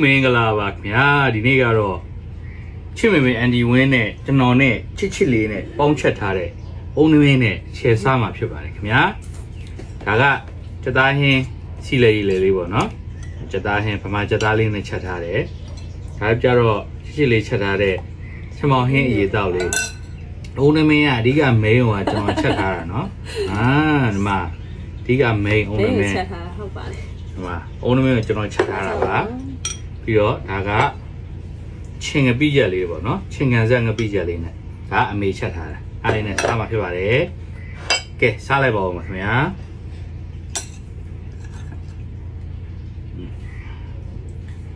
မင်္ဂလာပါခင်ဗျာဒီနေ့ကတော့ချစ်မေမေအန်ဒီဝင်းနဲ့ကျွန်တော်နဲ့ချစ်လေးနဲ့ပေါင်းချက်ထားတဲ့အုံနွေးနဲ့ရှယ်စားမှာဖြစ်ပါတယ်ခင်ဗျာဒါကစက်သားဟင်းစီလေလေးပေါ့နော်စက်သားဟင်းဗမာစက်သားလေးနဲ့ချက်ထားတယ်ဒါကြတော့ချစ်လေးချက်ထားတဲ့ချမောင်ဟင်းအရေးတောက်လေးအုံနွေးကအဓိကမိန်းဟိုကကျွန်တော်ချက်ထားတာနော်ဒီမှာအဓိကမိန်းအုံနွေးချက်ထားဟုတ်ပါတယ်ဒီမှာအုံနွေးကိုကျွန်တော်ချက်ထားတာပါပြီးတော့ဒါကချင်းငပိရက်လေးပေါ့နော်ချင်းကန်ဆက်ငပိရက်လေးနဲ့ဒါအမေချက်ထားတာအားလေးနဲ့စားမှာဖြစ်ပါတယ်ကဲစားလိုက်ပါဦးခင်ဗျာ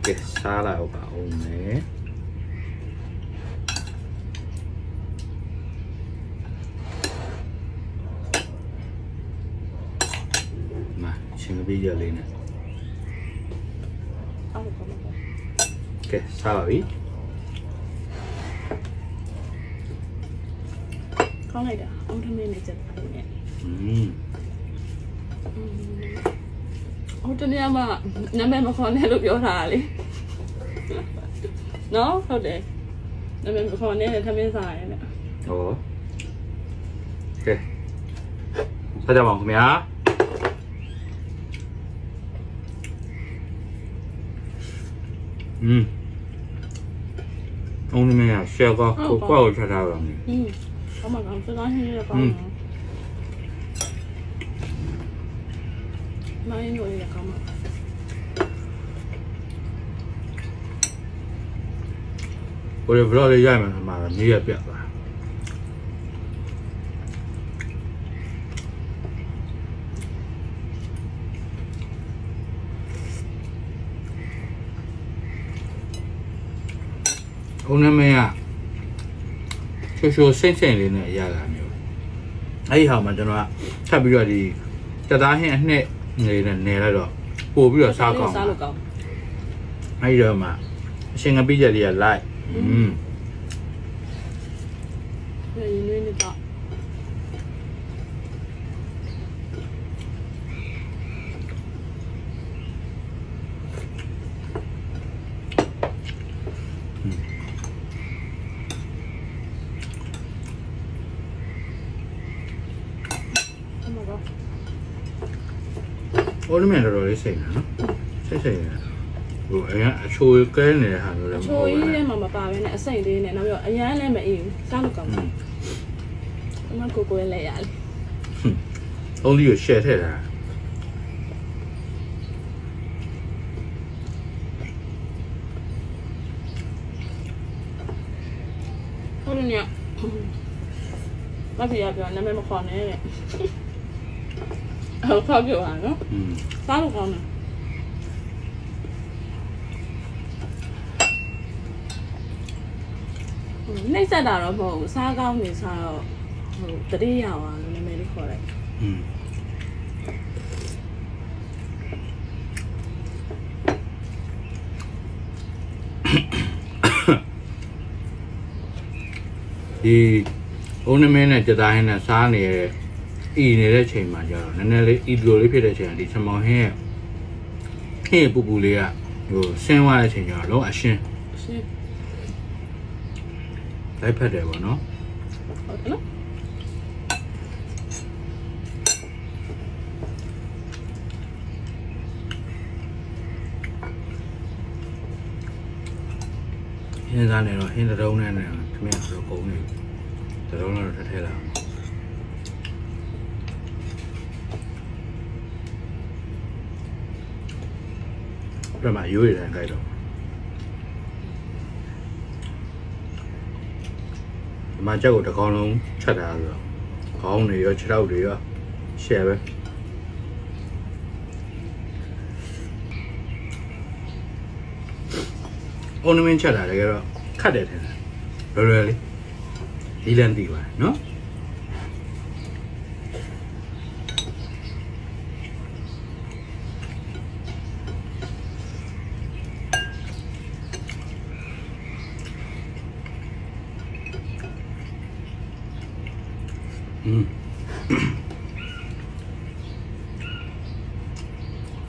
ကဲစားလိုက်ပါဦးမယ်မှာချင်းငပိရက်လေးနဲ့ကဲစားပါပြီကောင်းလိုက်တာအုံးထမင်းနဲ့ချက်ပါတယ်နဲ့ဟုတ်တယ်မှာနာမည်မခေါ်နဲ့လို့ပြောထားတာလေနော်ဟုတ်တယ်နာမည်မခေါ်နဲ့ထမင်းစားရတယ်နဲ့ဟောကဲစားကြပါဦးခင်ဗျာအုံးမင်းရှယ်ကောကိုကောက်ထားတာပါမင်းကောင်းမှာကောင်းစကားဟင်းရကောင်းမှာမိုင်းလို့ရကောင်းမှာဘယ်ဘလော့လေးရိုက်မှာမှာနေရပြတ်သွားအုံးမင်းချိုစိတ်လေးနဲ့ရတာမျိုးအဲ့ဒီဟာမှာကျွန်တော်ကထပ်ပြီးတော့ဒီတသားဟင်းအနှစ်နေနဲ့နေလိုက်တော့ပို့ပြီးတော့စားကောင်းစားလို့ကောင်းအဲ့ဒီတော့မှအရှင်ငပိချက်လေးကလိုက်ဒီနေ့နေ့တော့โอ้นี่มันတော်လေးစိတ်နော်စိတ်ဟိုအချိုးကဲနေတဲ့ဟာမျိုးလည်းမဟုတ်ဘူးအချိုးကြီးထဲမှာမပါဘဲနဲ့အစိမ့်လေးနဲ့နောက်ပြီးတော့အရန်လည်းမအေးဘူးစားလို့ကောင်းတယ်အမကိုလည်းရလေအုံးလေးကိုရှယ်ထည့်တာဟုတ်တယ်ညမပြရပြောနာမည်မခေါ်နဲ့ဟုတ်ခေါ်ပြောပါနော်စားလို့ကောင်းတယ်နှိမ့်ဆက်တာတော့မဟုတ်ဘူးစားကောင်းနေစားတော့ဟိုတတိယအောင်နာမည်လေးခေါ်လိုက်ဒီအုံးမင်းနဲ့ကြသားဟင်းနဲ့စားနေရအီနေတဲ့ချိန်မှာကျတော့နည်းနည်းလေးအီလိုလေးဖြစ်တဲ့ချိန်ကဒီချမောင်ဟင်းရဲ့ဟင်းပူပူလေးကဟိုဆင်းသွားတဲ့ချိန်ကျတော့လုံးအရှင်းလိုက်ဖက်တယ်ပေါ့နော်ဟုတ်တယ်နော်ဟင်းစားနေတော့ဟင်းတုံးနဲ့ခမရတော့ကုန်နေတုံးတော့ထထဲလာပြမရိုးရတဲ့ခိုက်တော့ဒီမှာကြောက်ကိုတစ်ကောင်လုံးချက်ထားဆိုတော့ခေါင်းတွေရောခြေထောက်တွေရောရှယ်ပဲအုံးမင်းချက်တာတကယ်တော့ခတ်တယ်ထင်တယ်လွယ်လေးဒီလန်တီပါနော်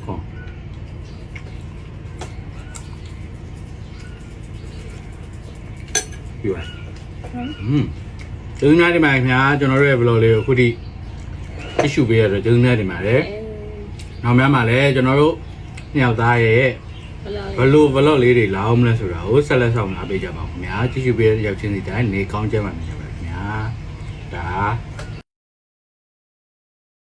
ဟော ပြောတယ်ကျေးဇူးများတင်ပါတယ်ခင်ဗျာကျွန်တော်တို့ရဲ့ vlog လေးကိုအခုထိကြည့်ရှုပေးရတော့ကျေးဇူးများတင်ပါတယ်နောက်များမှာလည်းကျွန်တော်တို့နှစ်ယောက်သားရဲ့ဘလို့ vlog လေးတွေလာအောင်မလဲဆိုတာကိုဆက်လက်ဆောင်လာပေးကြပါဦးခင်ဗျာကြည့်ရှုပေးတဲ့ရောက်ချင်းစီတိုင်းနေကောင်းကြပါမယ်ခင်ဗျာဒါ